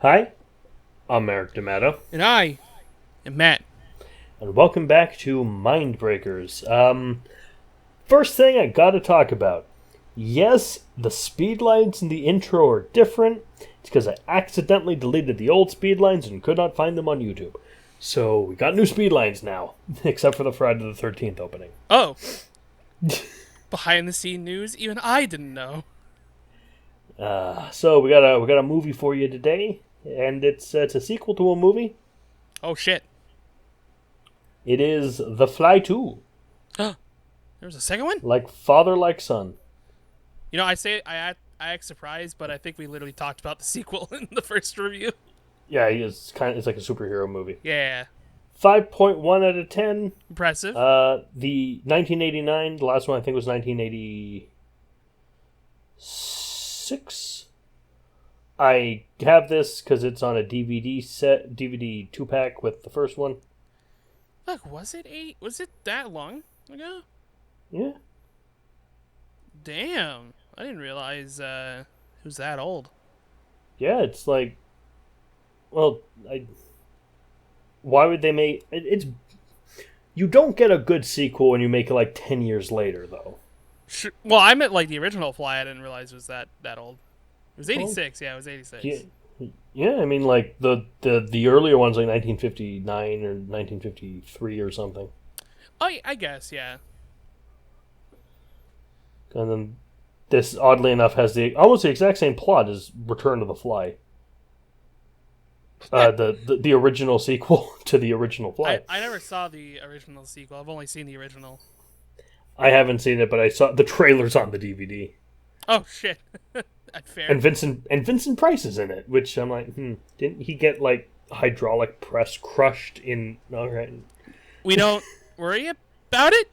Hi, I'm Eric D'Amato, And I am Matt. and welcome back to Mindbreakers. First thing I gotta talk about. Yes, the speed lines in the intro are different. It's because I accidentally deleted the old speed lines and could not find them on YouTube. So we got new speed lines now, except for the Friday the 13th opening. Oh, behind the scene news, even I didn't know. So we got a movie for you today, and it's a sequel to a movie. Oh shit. It is The Fly 2, There was a second one? like father, like son. You know, I act surprised, but I think we literally talked about the sequel in the first review. Yeah, it's like a superhero movie. Yeah. 5.1 out of 10. Impressive. The 1989, the last one I think was 1986. I have this because it's on a DVD 2-pack with the first one. Look, was it that long ago? Yeah. Damn. I didn't realize it was that old. Yeah, it's like, well, why would they make it's you don't get a good sequel when you make it like 10 years later though. Sure. Well, I meant like the original Fly. I didn't realize it was that old. It was 86. Yeah, it was 86. Yeah, I mean, like the earlier ones, like 1959 or 1953 or something, Oh, I guess, yeah. and then this, oddly enough, has almost the exact same plot as Return of the Fly, the original sequel to the original Fly. I never saw the original sequel. I've only seen the original. I haven't seen it, but I saw the trailers on the DVD, Oh shit. Fair. and Vincent Price is in it, which I'm like, didn't he get like hydraulic press crushed in? All right, We don't worry about it.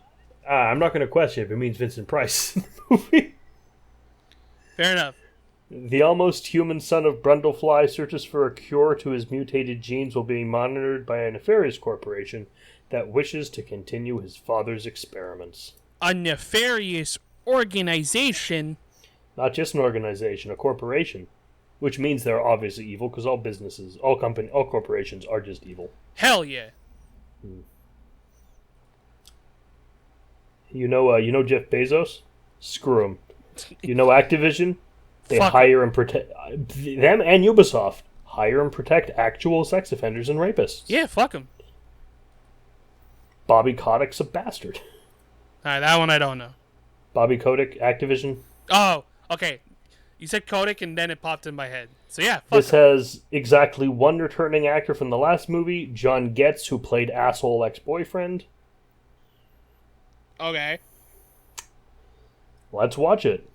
I'm not going to question if it means Vincent Price in the movie. Fair enough. The almost human son of Brundlefly searches for a cure to his mutated genes while being monitored by a nefarious corporation that wishes to continue his father's experiments. A nefarious organization. Not just an organization, a corporation. Which means they're obviously evil, because all corporations are just evil. Hell yeah. You know Jeff Bezos? Screw him. You know Activision? They Fuck hire and protect them, and Ubisoft hire and protect actual sex offenders and rapists. Yeah, fuck him. Bobby Kotick's a bastard. Alright, that one I don't know. Bobby Kotick, Activision. Oh, okay. You said Kodak and then it popped in my head. So yeah, fuck This him. has exactly one returning actor from the last movie, John Getz, who played asshole ex-boyfriend. Okay. Let's watch it.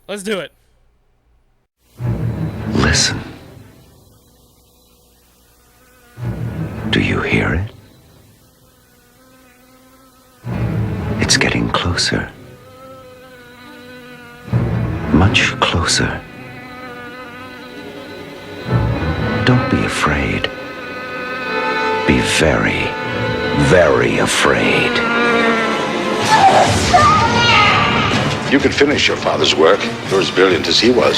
Let's do it. Listen. Do you hear it? It's getting closer. Much closer. Don't be afraid. Be very, very afraid. You could finish your father's work. You're as brilliant as he was.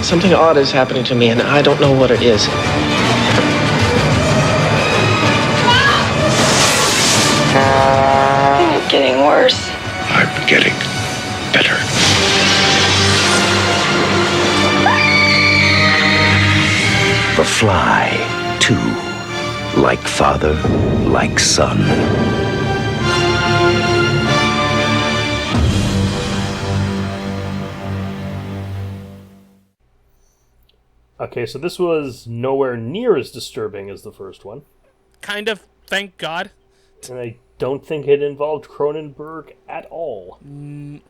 Something odd is happening to me, and I don't know what it is. It's getting worse. I'm getting better. The Fly 2. Like father, like son. Okay, so this was nowhere near as disturbing as the first one. Kind of, thank God. And I don't think it involved Cronenberg at all.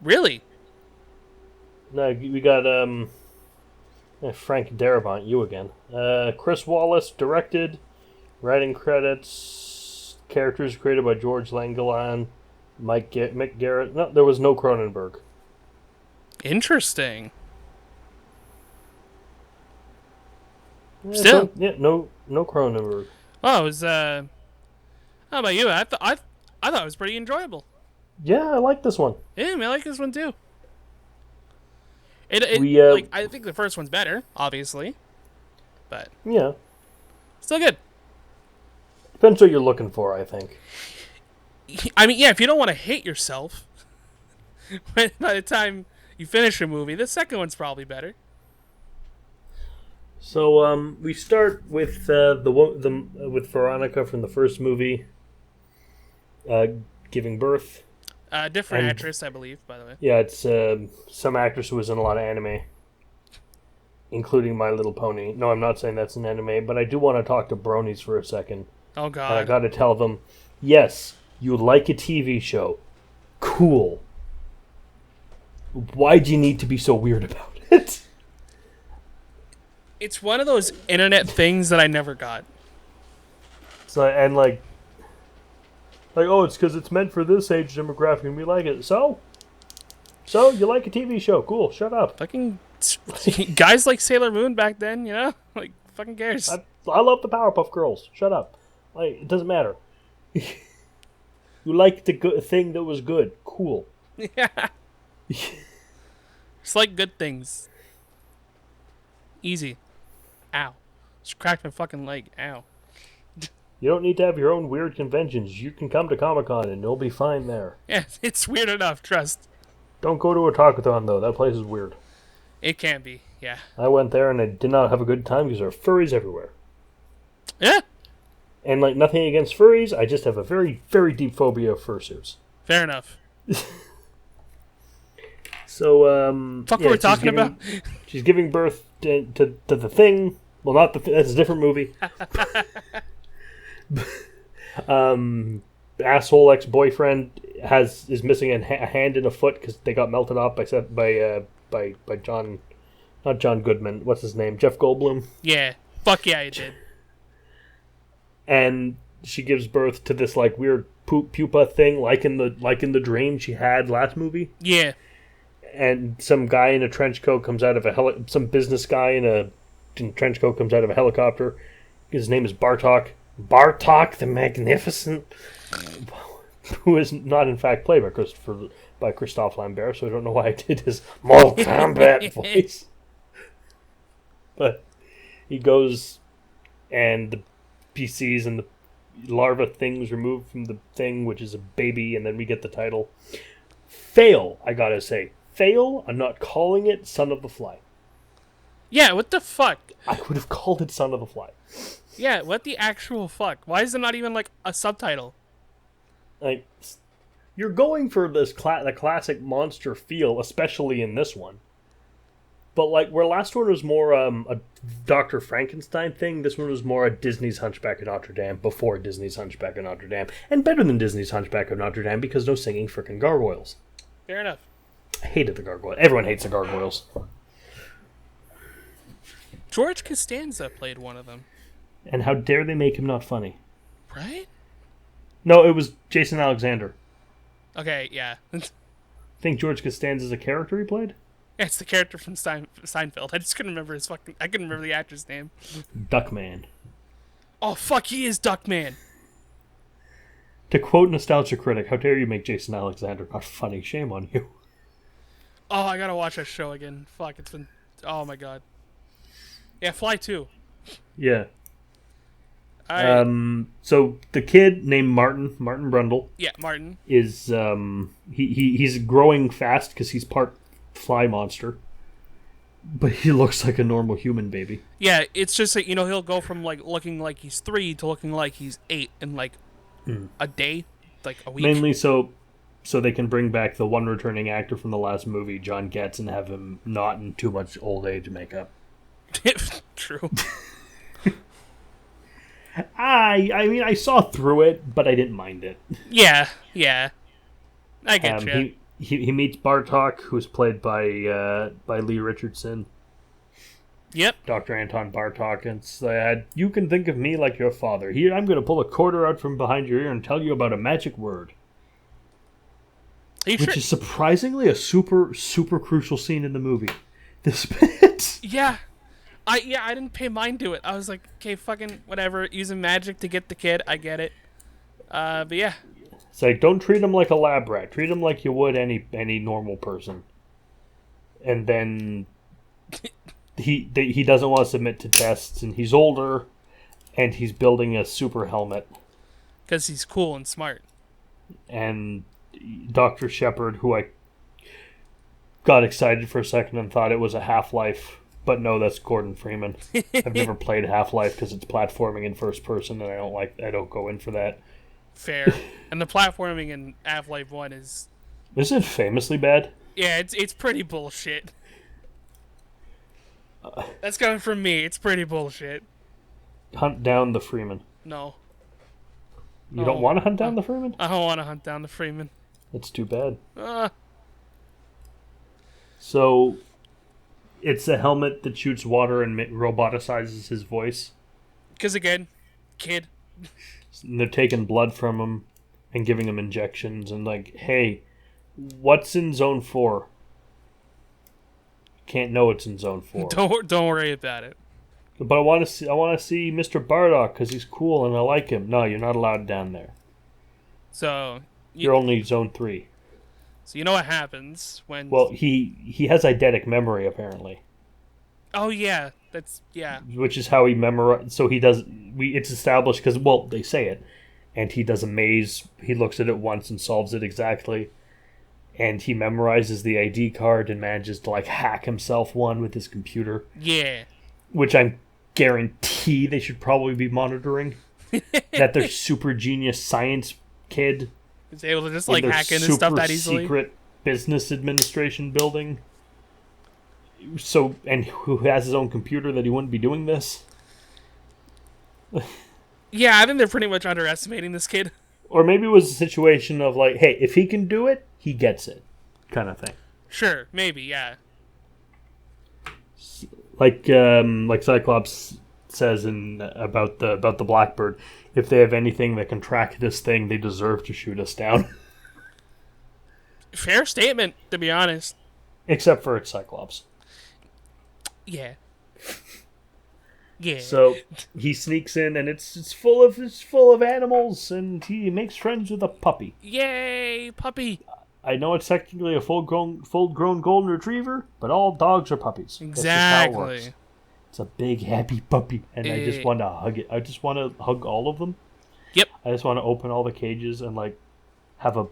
Really? No, we got Frank Darabont, you again. Chris Wallace directed, writing credits, characters created by George Langelaan, Mick Garrett. No, there was no Cronenberg. Interesting. Still, no Cronenberg. Oh, it was how about you? I thought it was pretty enjoyable. Yeah, I like this one. Yeah, I like this one too. I think the first one's better, obviously, but Yeah. still good. Depends what you're looking for, I think. I mean, yeah, if you don't want to hate yourself, by the time you finish a movie, the second one's probably better. So we start with with Veronica from the first movie, giving birth. Different And- actress, I believe, by the way. Yeah, it's some actress who was in a lot of anime, including My Little Pony. No, I'm not saying that's an anime, but I do want to talk to bronies for a second. Oh, And I God. got to tell them, yes, you like a TV show. Cool. Why do you need to be so weird about it? It's one of those internet things that I never got. So and oh, it's because it's meant for this age demographic and we like it. So you like a TV show? Cool. Shut up. Fucking guys like Sailor Moon back then, you know? Like, fucking cares. I love the Powerpuff Girls. Shut up. Like, it doesn't matter. You liked the good thing that was good. Cool. Yeah. It's like good things. Easy. Ow. Just cracked my fucking leg. Ow. You don't need to have your own weird conventions. You can come to Comic-Con and you'll be fine there. Yeah, it's weird enough, trust. Don't go to a Talkathon, though. That place is weird. It can be, yeah. I went there and I did not have a good time because there are furries everywhere. Yeah, And, like, nothing against furries, I just have a very, very deep phobia of fursuits. fair enough. So, Fuck yeah, what we're she's talking giving- about? She's giving birth to the Thing. Well, not the Thing. That's a different movie. Asshole ex-boyfriend is missing a hand and a foot because they got melted off by John, not John Goodman. What's his name? Jeff Goldblum. Yeah. Fuck yeah, I did. And she gives birth to this like weird pupa thing, like in the dream she had last movie. Yeah. And some guy in a trench coat comes out of some business guy in a trench coat comes out of a helicopter. His name is Bartok. Bartok the Magnificent, who is not in fact played by Christophe Lambert, so I don't know why I did his Mortal Kombat voice. But he goes, and the PCs and the larva things removed from the thing, which is a baby, and then we get the title. Fail, I gotta say. Fail, I'm not calling it Son of the Fly. Yeah, what the fuck? I would have called it Son of the Fly. Yeah, what the actual fuck? Why is there not even, like, a subtitle? Like, you're going for this the classic monster feel, especially in this one. But like, where last one was more a Dr. Frankenstein thing, this one was more a Disney's Hunchback of Notre Dame before Disney's Hunchback of Notre Dame, and better than Disney's Hunchback of Notre Dame because no singing frickin' gargoyles. Fair enough. I hated the gargoyles. Everyone hates the gargoyles. George Costanza played one of them. And how dare they make him not funny? Right? No, it was Jason Alexander. Okay, yeah. Think George Costanza's a character he played? Yeah, it's the character from Seinfeld. I just couldn't remember I couldn't remember the actor's name. Duckman. Oh, fuck, he is Duckman. To quote Nostalgia Critic, how dare you make Jason Alexander not funny? Shame on you. Oh, I gotta watch that show again. Fuck, it's been... Oh, my God. Yeah, Fly 2. Yeah. I... So the kid named Martin Brundle, Yeah, Martin. is he's growing fast because he's part fly monster, but he looks like a normal human baby. Yeah, it's just that, he'll go from, like, looking like he's 3 to looking like he's 8 in, like, a day, like, a week. Mainly so they can bring back the one returning actor from the last movie, John Getz, and have him not in too much old age makeup. True. I mean, I saw through it, but I didn't mind it. Yeah. I get you. He meets Bartok, who's played by Lee Richardson. Yep. Dr. Anton Bartok, and said, "You can think of me like your father. Here, I'm going to pull a quarter out from behind your ear and tell you about a magic word." Which is surprisingly a super, super crucial scene in the movie. This bit. Yeah. I didn't pay mind to it. I was like, okay, fucking whatever. Using magic to get the kid. I get it. But yeah. It's like, don't treat him like a lab rat. Treat him like you would any normal person. and then he doesn't want to submit to tests, and he's older, and he's building a super helmet. Because he's cool and smart. And Dr. Shepard, who I got excited for a second and thought it was a Half-Life, but no, that's Gordon Freeman. I've never played Half-Life because it's platforming in first person, and I don't go in for that. Fair. And the platforming in Half-Life 1 is... Isn't it famously bad? Yeah, it's pretty bullshit. That's coming from me. It's pretty bullshit. Hunt down the Freeman. No. You don't want to hunt down the Freeman? I don't want to hunt down the Freeman. That's too bad. So, it's a helmet that shoots water and roboticizes his voice. Because again, kid. And they're taking blood from him and giving him injections and like, hey, what's in Zone 4? Can't know it's in Zone 4. Don't worry about it. But I want to see Mr. Bardock because he's cool and I like him. No, you're not allowed down there. So you're only Zone 3. So you know what happens when... Well, he has eidetic memory apparently. Oh yeah, yeah. Which is how he memorized. So he does. It's established because they say it, and he does a maze. He looks at it once and solves it exactly. And he memorizes the ID card and manages to hack himself one with his computer. Yeah. Which I guarantee they should probably be monitoring. That their super genius science kid is able to just hack into stuff that easily. Secret business administration building. So, and who has his own computer that he wouldn't be doing this? Yeah, I think they're pretty much underestimating this kid. Or maybe it was a situation of hey, if he can do it, he gets it, kind of thing. Sure, maybe, yeah. Like Cyclops says about the Blackbird, if they have anything that can track this thing, they deserve to shoot us down. Fair statement, to be honest. Except for it's Cyclops. Yeah. Yeah. So he sneaks in, and it's full of animals, and he makes friends with a puppy. Yay, puppy! I know it's technically a full-grown golden retriever, but all dogs are puppies. Exactly. That's just how it works. It's a big happy puppy, and I just want to hug it. I just want to hug all of them. Yep. I just want to open all the cages and have a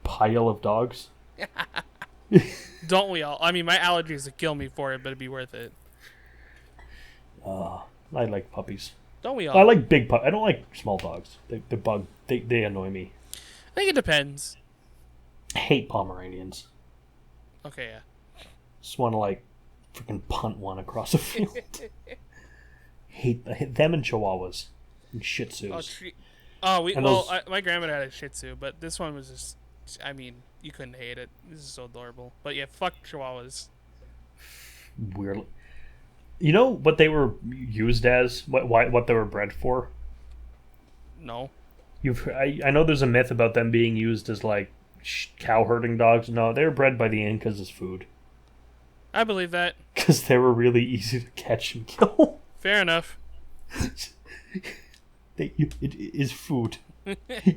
pile of dogs. Don't we all? I mean, my allergies would kill me for it, but it'd be worth it. I like puppies. Don't we all? I like big puppies. I don't like small dogs. They annoy me. I think it depends. I hate Pomeranians. Okay, yeah. Just want to freaking punt one across a field. hate them and Chihuahuas and Shih Tzus. My grandma had a Shih Tzu, but this one was just. I mean, you couldn't hate it. This is so adorable. But yeah, fuck Chihuahuas. Weird. You know what they were used as? What they were bred for? No. I know there's a myth about them being used as cow herding dogs. No, they were bred by the Incas as food. I believe that. Because they were really easy to catch and kill. Fair enough. It is food.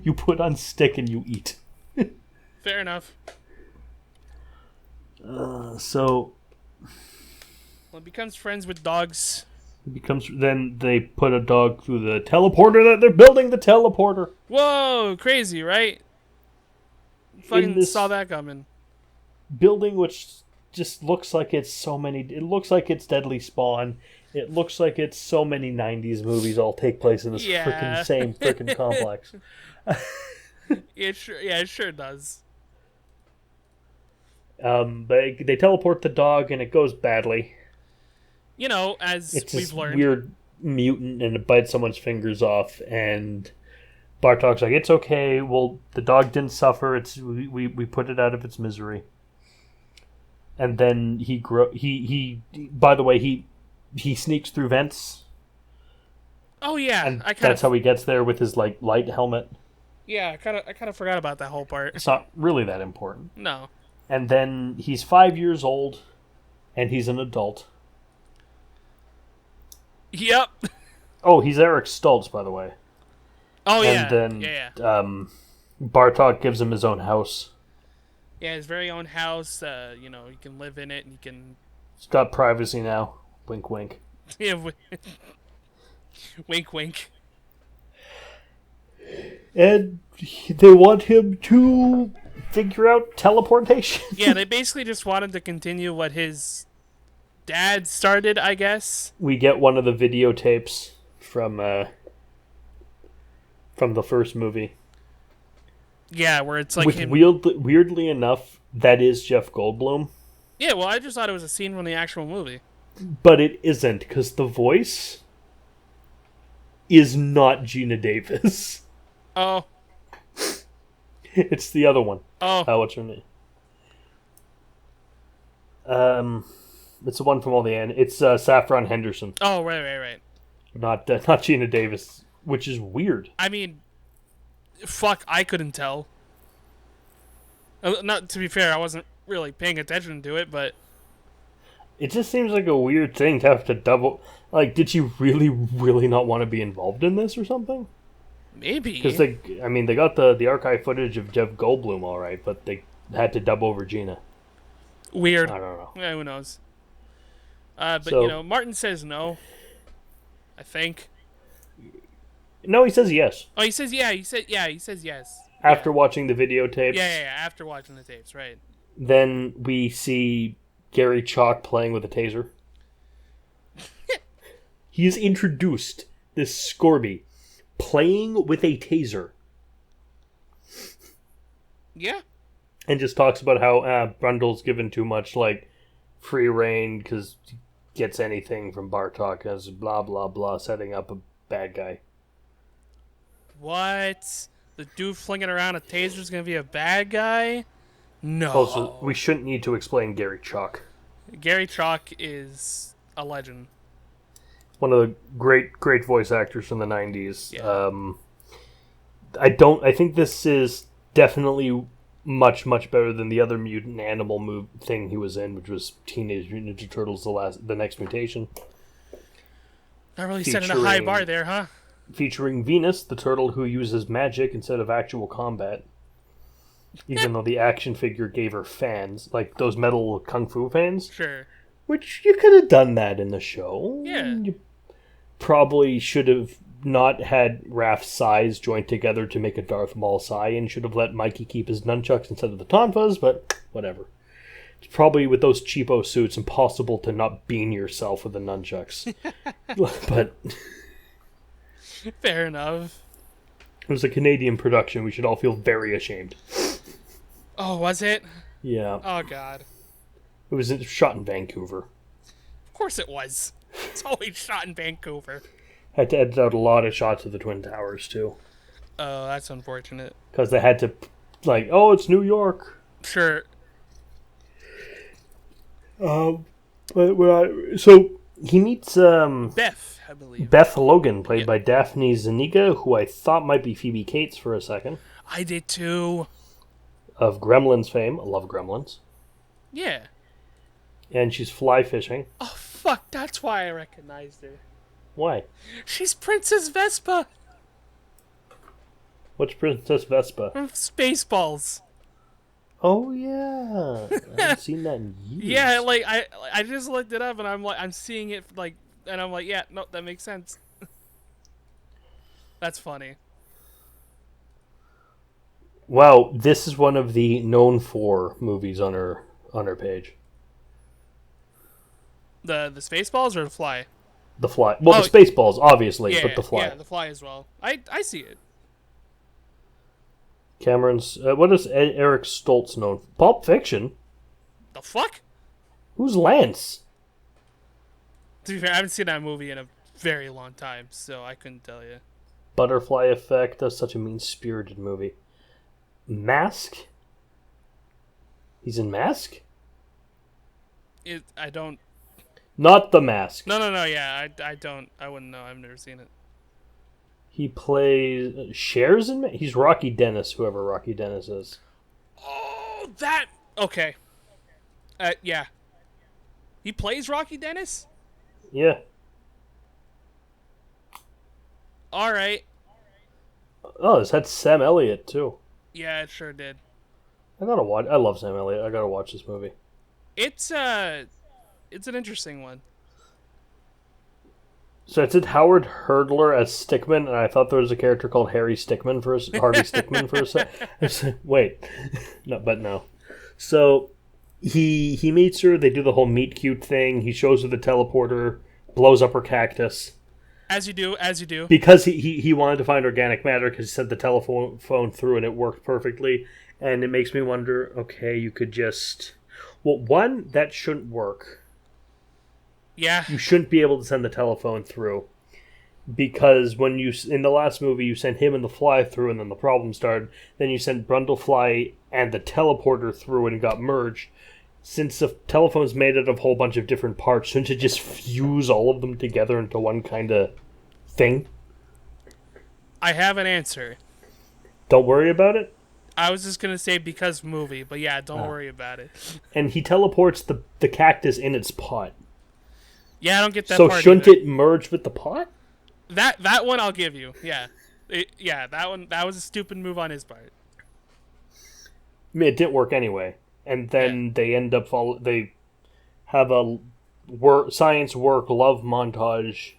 You put on stick and you eat. Fair enough. So... Well, it becomes friends with dogs. Then they put a dog through the teleporter that they're building. The teleporter. Whoa, crazy, right? Fucking saw that coming. Building, which just looks like it's so many. It looks like it's Deadly Spawn. It looks like it's so many '90s movies all take place in this same freaking complex. It sure does. But they teleport the dog and it goes badly. You know, as it's we've learned. Weird mutant and it bites someone's fingers off, and Bartok's like, it's okay. Well, the dog didn't suffer. We put it out of its misery. And then he by the way, he sneaks through vents. Oh yeah, and that's how he gets there with his light helmet. Yeah, I kind of forgot about that whole part. It's not really that important. No. And then he's 5 years old, and he's an adult. Yep. Oh, he's Eric Stoltz, by the way. Oh, yeah. And then Bartok gives him his own house. Yeah, his very own house. You know, you can live in it, and you can. It's got privacy now. Wink, wink. Yeah, wink, wink. And they want him to figure out teleportation. Yeah, they basically just wanted to continue what his dad started, I guess. We get one of the videotapes from the first movie. Yeah, where it's like With him. weirdly enough, that is Jeff Goldblum. Yeah, well, I just thought it was a scene from the actual movie. But it isn't, because the voice is not Gina Davis. Oh. It's the other one. Oh. What's her name? It's the one from all the end. It's Saffron Henderson. Oh, right. Not Gina Davis, which is weird. I mean, fuck, I couldn't tell. Not to be fair, I wasn't really paying attention to it, but It just seems like a weird thing to have to double. Like, did she really, really not want to be involved in this or something? maybe. Because they got the archive footage of Jeff Goldblum, all right, but they had to dub over Gina. Weird. I don't know. Yeah, who knows? But So- you know, Martin says no. I think. No, he says yes. Oh, he says yeah. He says yes. After watching the videotapes, Yeah. After watching the tapes, right? then we see Gary Chalk playing with a taser. He is introduced, this Scorby, playing with a taser. Yeah. And just talks about how Brundle's given too much, like, free reign because he gets anything from Bartok as blah, blah, blah, setting up a bad guy. What? The dude flinging around a taser is gonna be a bad guy? No. Also, we shouldn't need to explain Gary Chalk. Gary Chalk is a legend. One of the great voice actors from the 90s. Yeah. I think this is definitely much better than the other mutant animal thing he was in, which was Teenage Mutant Ninja Turtles: the Next Mutation, Not really setting a high Featuring- bar there, huh? featuring Venus, the turtle who uses magic instead of actual combat. Even though the action figure gave her fans, like those metal kung fu fans, Sure. which you could have done that in the show. Yeah. You probably should have not had Raph's size joined together to make a Darth Maul sai, and should have let Mikey keep his nunchucks instead of the tonfas, but whatever. It's probably, with those cheapo suits, impossible to not bean yourself with the nunchucks. But Fair enough. it was a Canadian production. We should all feel very ashamed. Oh, was it? Yeah. Oh, God. It was shot in Vancouver. Of course it was. It's always shot in Vancouver. Had to edit out a lot of shots of the Twin Towers, too. Oh, that's unfortunate. Because they had to, like, oh, it's New York. Sure. So he meets Beth, I believe. Beth Logan, played by Daphne Zuniga, who I thought might be Phoebe Cates for a second. I did too. Of Gremlins fame. I love Gremlins. Yeah. And she's fly fishing. Oh, fuck. That's why I recognized her. Why? She's Princess Vespa What's Princess Vespa? from Spaceballs. Oh, yeah. I haven't seen that in years. Yeah, like, I just looked it up, and I'm seeing it, like, and I'm like, yeah, no, that makes sense. That's funny. Wow, this is one of the known for movies on her page. The Spaceballs or the Fly? The Fly. Well, Oh, the Spaceballs, obviously, Yeah, but the Fly. Yeah, the Fly as well. I see it. Cameron's. What is Eric Stoltz known for? Pulp Fiction? The fuck? Who's Lance? To be fair, I haven't seen that movie in a very long time, so I couldn't tell you. Butterfly Effect. That's such a mean-spirited movie. Mask? He's in Mask? I don't. Not The Mask. No, yeah, I don't. I wouldn't know. I've never seen it. He plays... Shares in... He's Rocky Dennis, whoever Rocky Dennis is. Oh, that. Okay. Yeah. He plays Rocky Dennis? Yeah. Alright. Oh, this had Sam Elliott, too. Yeah, it sure did. I gotta watch. I love Sam Elliott. I gotta watch this movie. It's an interesting one. So it said Howard Hurdler as Stickman, and I thought there was a character called Harvey Stickman for a second. Wait, no, but no. So he meets her. They do the whole meet cute thing. He shows her the teleporter, blows up her cactus. As you do. Because he wanted to find organic matter because he sent the telephone through and it worked perfectly. And it makes me wonder, okay, you could just... Well, one, that shouldn't work. Yeah. You shouldn't be able to send the telephone through. Because when you... In the last movie, you sent him and the fly through and then the problem started. Then you sent Brundlefly and the teleporter through and it got merged. Since the telephone's made out of a whole bunch of different parts, shouldn't it just fuse all of them together into one kind of thing? I have an answer. Don't worry about it? I was just going to say because movie, but yeah, don't worry about it. And he teleports the cactus in its pot. Yeah, I don't get that so part. So shouldn't it merge with the pot? That one I'll give you, yeah. That was a stupid move on his part. I mean, it didn't work anyway. And then they end up they have a science work love montage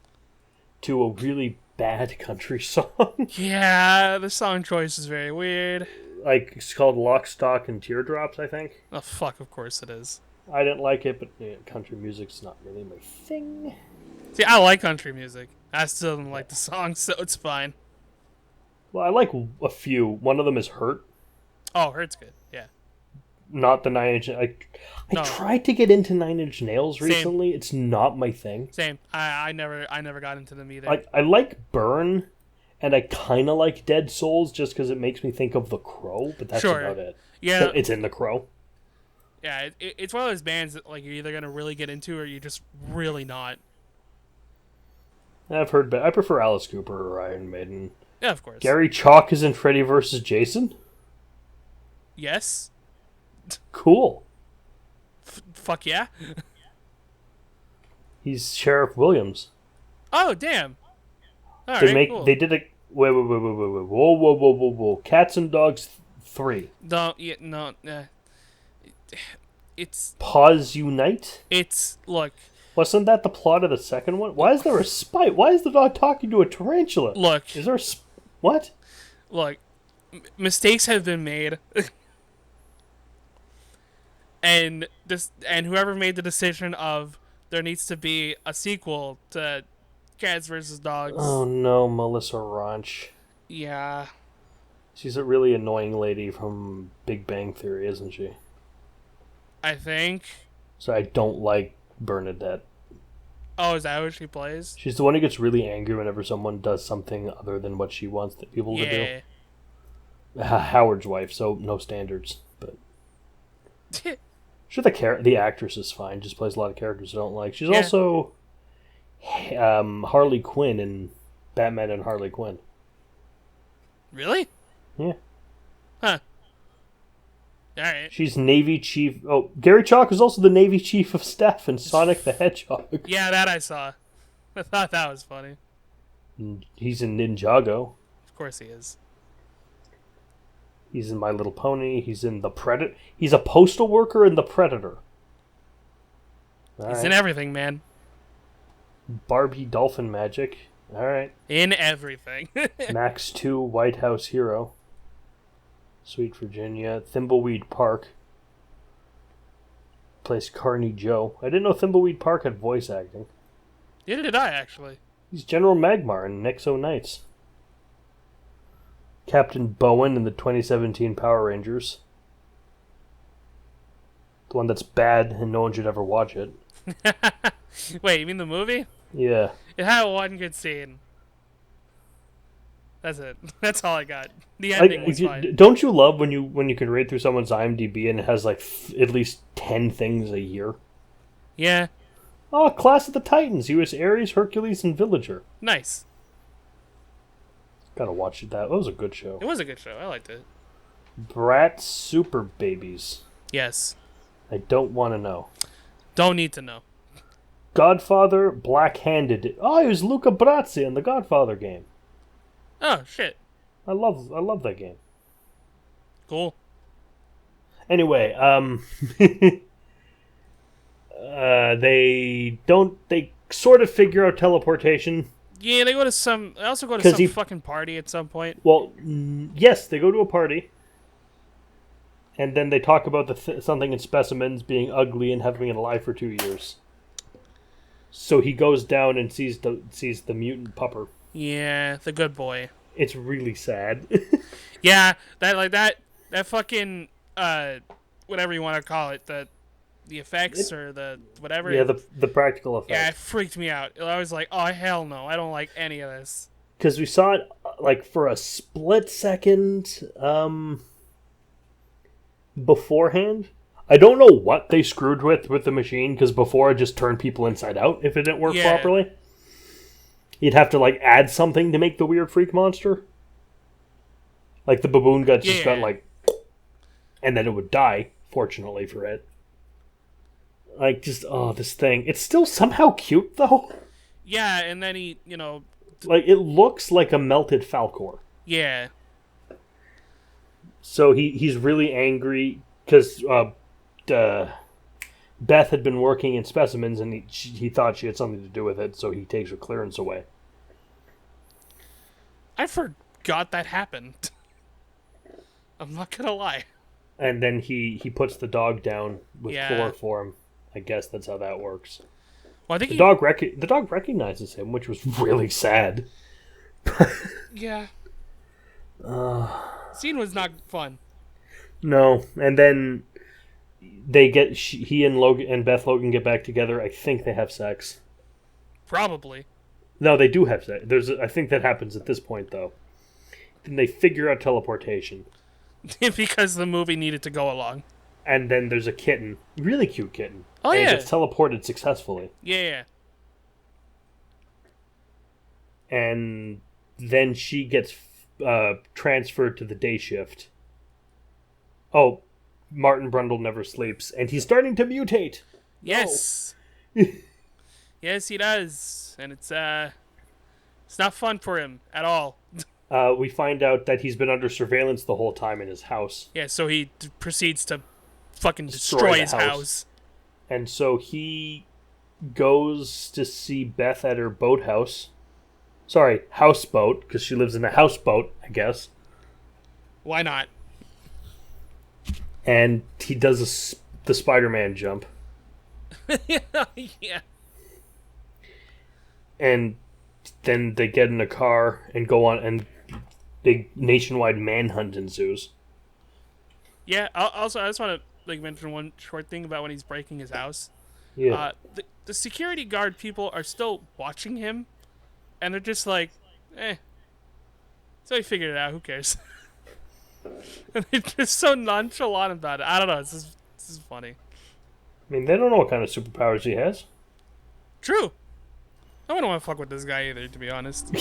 to a really bad country song. Yeah, the song choice is very weird. Like, it's called Lock, Stock, and Teardrops, I think. Oh, fuck, of course it is. I didn't like it, but country music's not really my thing. See, I like country music. I still don't like the song, so it's fine. Well, I like a few. One of them is Hurt. Oh, Hurt's good, yeah. Not the 9 Inch... I tried to get into 9 Inch Nails recently. Same. It's not my thing. Same. I never got into them either. I like Burn, and I kind of like Dead Souls just because it makes me think of The Crow, but that's about it. Yeah. It's in The Crow. Yeah, it's one of those bands that like you're either going to really get into or you're just really not. I've heard... I prefer Alice Cooper or Iron Maiden. Yeah, of course. Gary Chalk is in Freddy vs. Jason? Yes. Cool. Fuck yeah. He's Sheriff Williams. Oh, damn. All they right, cool. They did a... Wait. Whoa. Cats and Dogs 3. It's... Paws Unite? Look... Wasn't that the plot of the second one? Why is there a spite? Why is the dog talking to a tarantula? Look... Is there what? Look, mistakes have been made. And whoever made the decision of there needs to be a sequel to Cats vs. Dogs. Oh no, Melissa Ranch. Yeah. She's a really annoying lady from Big Bang Theory, isn't she? I think. So I don't like Bernadette. Oh, is that what she plays? She's the one who gets really angry whenever someone does something other than what she wants the people to do. Howard's wife, so no standards, but... Sure, the actress is fine. Just plays a lot of characters I don't like. She's also Harley Quinn in Batman and Harley Quinn. Really? Yeah. Huh. Alright. She's Navy Chief... Oh, Gary Chalk is also the Navy Chief of Staff in Sonic the Hedgehog. Yeah, that I saw. I thought that was funny. He's in Ninjago. Of course he is. He's in My Little Pony. He's in The Predator. He's a postal worker in The Predator. He's in everything, man. Barbie Dolphin Magic. Alright. In everything. Max 2 White House Hero. Sweet Virginia. Thimbleweed Park. Plays Carney Joe. I didn't know Thimbleweed Park had voice acting. Neither did I, actually. He's General Magmar in Nexo Knights. Captain Bowen in the 2017 Power Rangers. The one that's bad and no one should ever watch it. Wait, you mean the movie? Yeah. It had one good scene. That's it. That's all I got. The ending was fine. Don't you love when you can read through someone's IMDb and it has like at least 10 things a year? Yeah. Oh, Class of the Titans. He was Ares, Hercules, and Villager. Nice. Gotta watch it. That was a good show. It was a good show. I liked it. Bratz Super Babies. Yes. I don't want to know. Don't need to know. Godfather Black-Handed. Oh, he was Luca Brasi in the Godfather game. Oh, shit. I love that game. Cool. Anyway, they sort of figure out teleportation. Yeah, they also go to some fucking party at some point. Well, yes, they go to a party. And then they talk about something in specimens being ugly and having been alive for 2 years. So he goes down and sees the mutant pupper. Yeah, the good boy. It's really sad. Yeah, that fucking whatever you want to call it, the effects or the whatever. Yeah, the practical effects. Yeah, it freaked me out. I was like, oh hell no, I don't like any of this. Because we saw it like for a split second beforehand. I don't know what they screwed with the machine, because before it just turned people inside out if it didn't work properly. You'd have to like add something to make the weird freak monster. Like the baboon got like, and then it would die. Fortunately for it. Like this thing. It's still somehow cute though. Yeah, and then he, like it looks like a melted Falcor. Yeah. So he's really angry because Beth had been working in specimens and he thought she had something to do with it, so he takes her clearance away. I forgot that happened. I'm not gonna lie. And then he puts the dog down with Yeah. chloroform. I guess that's how that works. Well, I think the dog recognizes him, which was really sad. Yeah. Scene was not fun. No, and then he and Logan and Beth Logan get back together. I think they have sex. Probably. No, they do have sex. I think that happens at this point, though. Then they figure out teleportation. Because the movie needed to go along. And then there's a kitten. Really cute kitten. Oh, and yeah. it gets teleported successfully. Yeah. And then she gets transferred to the day shift. Oh, Martin Brundle never sleeps. And he's starting to mutate. Yes. Yes, he does. And it's not fun for him at all. We find out that he's been under surveillance the whole time in his house. Yeah, so he proceeds to fucking destroy his house. And so he goes to see Beth at her boathouse. Sorry, houseboat, because she lives in a houseboat, I guess. Why not? And he does the Spider-Man jump. Yeah. And then they get in a car and go on, and big nationwide manhunt ensues. Yeah, also, I just want to mention one short thing about when he's breaking his house. Yeah. The security guard people are still watching him, and they're just like, so he figured it out, who cares? And they're just so nonchalant about it. I don't know, this is funny. I mean, they don't know what kind of superpowers he has. True. I wouldn't want to fuck with this guy either, to be honest.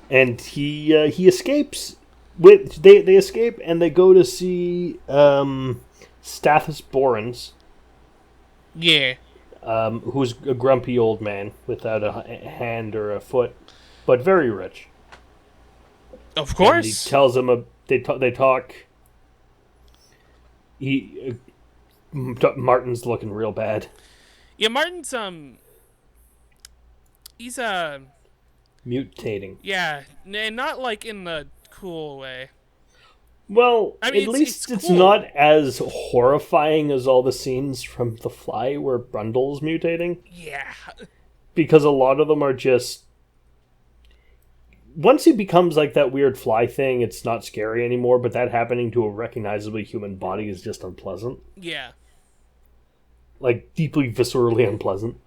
And he escapes. They escape and they go to see Stathis Borans. Yeah. Who's a grumpy old man without a hand or a foot, but very rich. Of course. And he tells him they talk. Martin's looking real bad. Yeah, Martin's he's mutating. Yeah, and not like in the cool way. Well, I mean, at least it's cool. not as horrifying as all the scenes from The Fly where Brundle's mutating. Yeah. Because a lot of them are just... Once he becomes like that weird fly thing, it's not scary anymore, but that happening to a recognizably human body is just unpleasant. Yeah. Like, deeply, viscerally unpleasant.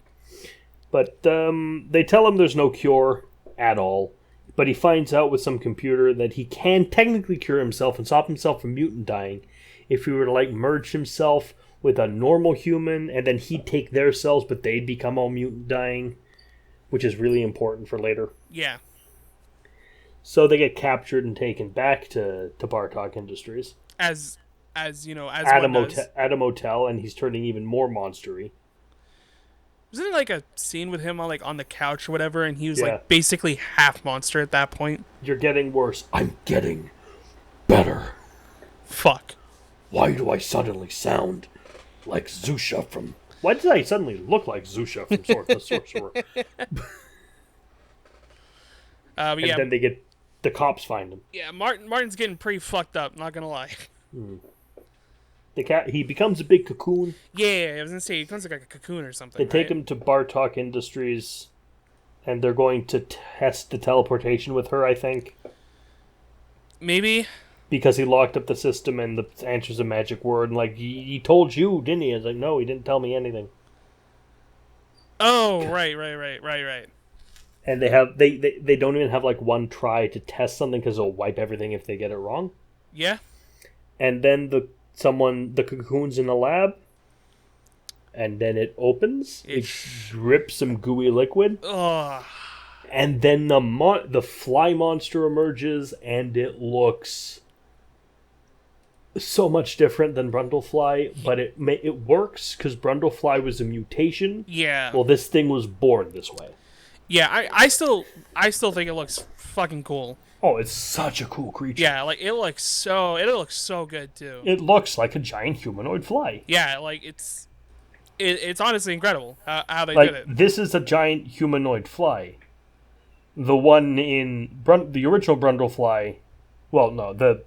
But they tell him there's no cure at all. But he finds out with some computer that he can technically cure himself and stop himself from mutant dying if he were to, like, merge himself with a normal human, and then he'd take their cells, but they'd become all mutant dying, which is really important for later. Yeah. So they get captured and taken back to Bartok Industries. As you know, as at a motel, and he's turning even more monstery. Wasn't it like a scene with him on the couch or whatever, and he was like basically half monster at that point? You're getting worse. I'm getting better. Fuck. Why do I suddenly sound like Zusha from... Why did I suddenly look like Zusha from the Sorcerer? But And then the cops find him. yeah, Martin's getting pretty fucked up. Not gonna lie. He becomes a big cocoon. Yeah, I was gonna say he becomes like a cocoon or something. They take him to Bartok Industries, and they're going to test the teleportation with her, I think. Maybe. Because he locked up the system and the answer's a magic word. And like, he told you, didn't he? I was like, no, he didn't tell me anything. Oh, right. And they don't even have like one try to test something because they'll wipe everything if they get it wrong. Yeah. And then the cocoon's in the lab, and then it opens. It drips some gooey liquid. Ugh. And then the fly monster emerges, and it looks so much different than Brundlefly, but it works because Brundlefly was a mutation. Yeah. Well, this thing was born this way. Yeah, I still think it looks fucking cool. Oh, it's such a cool creature. Yeah, like it looks so good too. It looks like a giant humanoid fly. Yeah, like it's honestly incredible how they Like, did it. this is a giant humanoid fly. The one in the original Brundlefly, well, no, the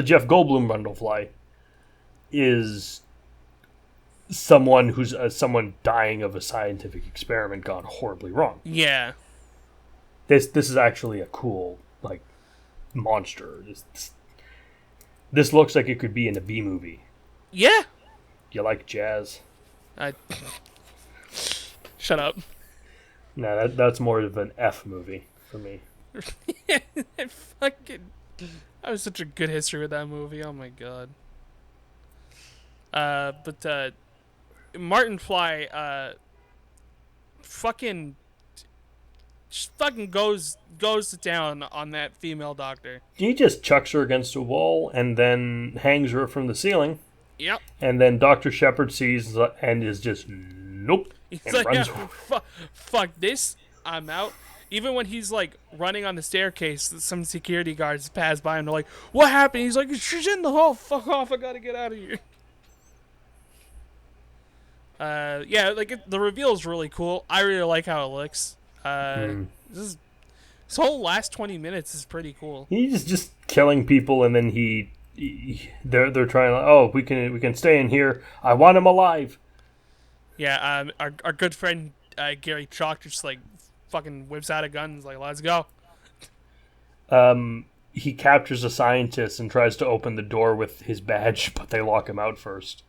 Jeff Goldblum Brundlefly is someone who's someone dying of a scientific experiment gone horribly wrong. Yeah. This is actually a cool like monster. This looks like it could be in a B movie. Yeah. You like jazz? Shut up. No, that's more of an F movie for me. I was such a good history with that movie. Oh my god. But Martin Fly fucking goes to town on that female doctor. He just chucks her against a wall and then hangs her from the ceiling. Yep. And then Dr. Shepard sees and is just nope. He's and like, runs fuck this, I'm out. Even when he's like running on the staircase, some security guards pass by and they're like, "What happened?" He's like, "She's in the hall. Fuck off! I gotta get out of here." Yeah, like the reveal is really cool. I really like how it looks. This whole last 20 minutes is pretty cool. He's just killing people, and then they're trying. Oh, we can stay in here. I want him alive. Yeah, our good friend Gary Chalk just like fucking whips out a gun and is like, "Let's go." He captures a scientist and tries to open the door with his badge, but they lock him out first.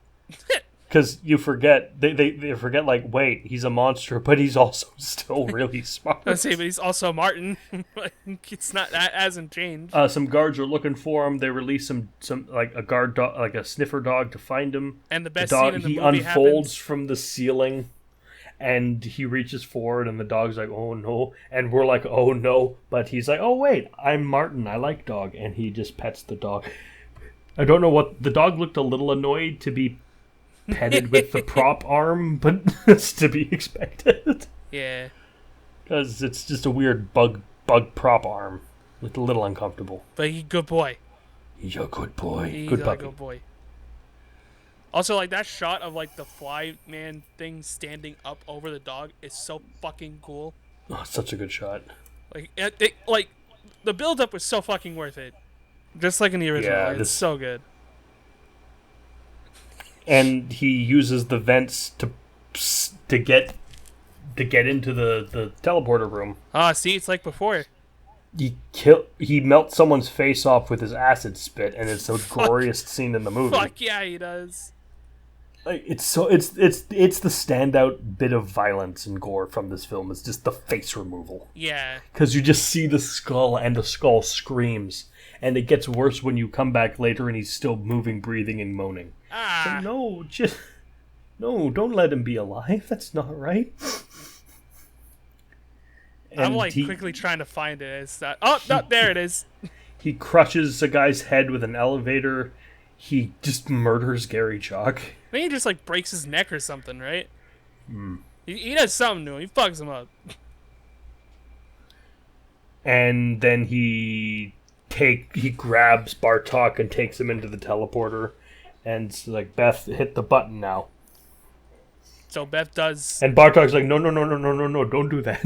Because you forget, they forget, like, wait, he's a monster, but he's also still really smart. I say, but he's also Martin. It's not, that hasn't changed. Some guards are looking for him. They release some like a guard dog, like a sniffer dog, to find him. And the best dog, scene in the he movie unfolds happens. from the ceiling, and he reaches forward, and the dog's like, "Oh no!" And we're like, "Oh no!" But he's like, "Oh wait, I'm Martin. I like dog," and he just pets the dog. I don't know what the dog looked a little annoyed to be petted with the prop arm, but it's to be expected. Yeah. Because it's just a weird bug prop arm. Looked a little uncomfortable. But he's a good boy. He's a good boy. He's good a puppy. good boy. Also, like, that shot of, like, the fly man thing standing up over the dog is so fucking cool. Oh, such a good shot. Like, like the build-up was so fucking worth it. Just like in the original. Yeah, It's so good. And he uses the vents to get into the teleporter room. Ah, see, it's like before. He melts someone's face off with his acid spit, and it's the goriest scene in the movie. Fuck yeah, he does. Like, it's the standout bit of violence and gore from this film. It's just the face removal. Yeah. Because you just see the skull, and the skull screams, and it gets worse when you come back later and he's still moving, breathing, and moaning. Ah. So no, don't let him be alive. That's not right. I'm like quickly trying to find it. It's that. Oh, no, there it is. He crushes a guy's head with an elevator. He just murders Gary Chalk. I think he just like breaks his neck or something, right? He does something to him. He fucks him up. And then he he grabs Bartok and takes him into the teleporter, and it's like, Beth, hit the button now. So Beth does. And Bartok's like, no, don't do that.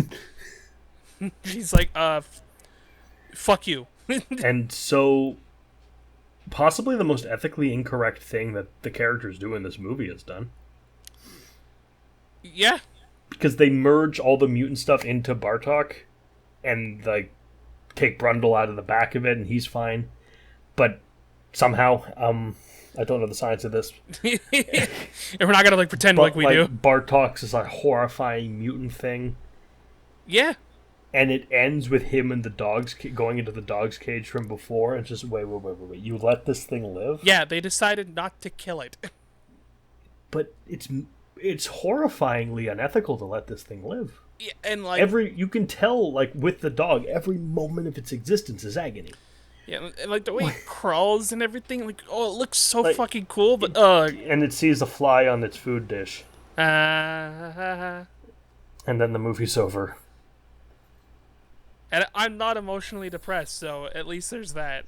She's like, fuck you. And so, possibly the most ethically incorrect thing that the characters do in this movie is done. Yeah. Because they merge all the mutant stuff into Bartok, and like take Brundle out of the back of it, and he's fine. But somehow, I don't know the science of this. And we're not gonna pretend like we do. Bartok's is a horrifying mutant thing. Yeah. And it ends with him and the dogs going into the dog's cage from before. And just wait. You let this thing live? Yeah, they decided not to kill it. But it's horrifyingly unethical to let this thing live. Yeah, and like you can tell, like with the dog, every moment of its existence is agony. Yeah, and like the way it crawls and everything, like it looks so like, fucking cool. But and it sees a fly on its food dish. And then the movie's over. And I'm not emotionally depressed, so at least there's that.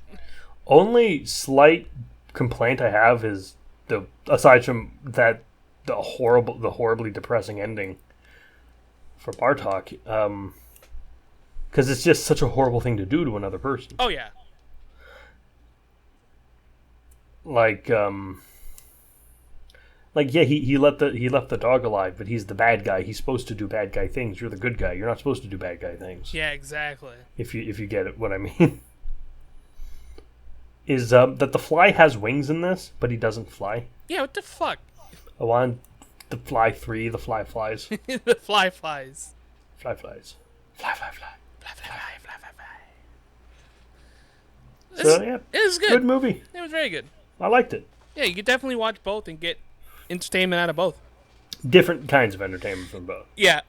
Only slight complaint I have is aside from that the horribly depressing ending for Bartok, because it's just such a horrible thing to do to another person. Oh yeah. He left the dog alive, but he's the bad guy. He's supposed to do bad guy things. You're the good guy. You're not supposed to do bad guy things. Yeah, exactly. If you get it, what I mean is that the fly has wings in this, but he doesn't fly. Yeah, what the fuck? I want the fly 3. The fly flies. The fly flies. Fly flies. Fly. So yeah, it was good. Good movie. It was very good. I liked it. Yeah, you could definitely watch both and get entertainment out of both. Different kinds of entertainment from both. Yeah.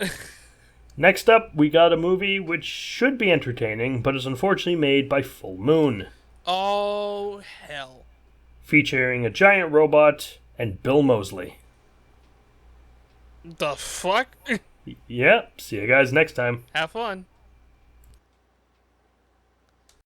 Next up, we got a movie which should be entertaining, but is unfortunately made by Full Moon. Oh, hell. Featuring a giant robot and Bill Moseley. The fuck? Yep. See you guys next time. Have fun.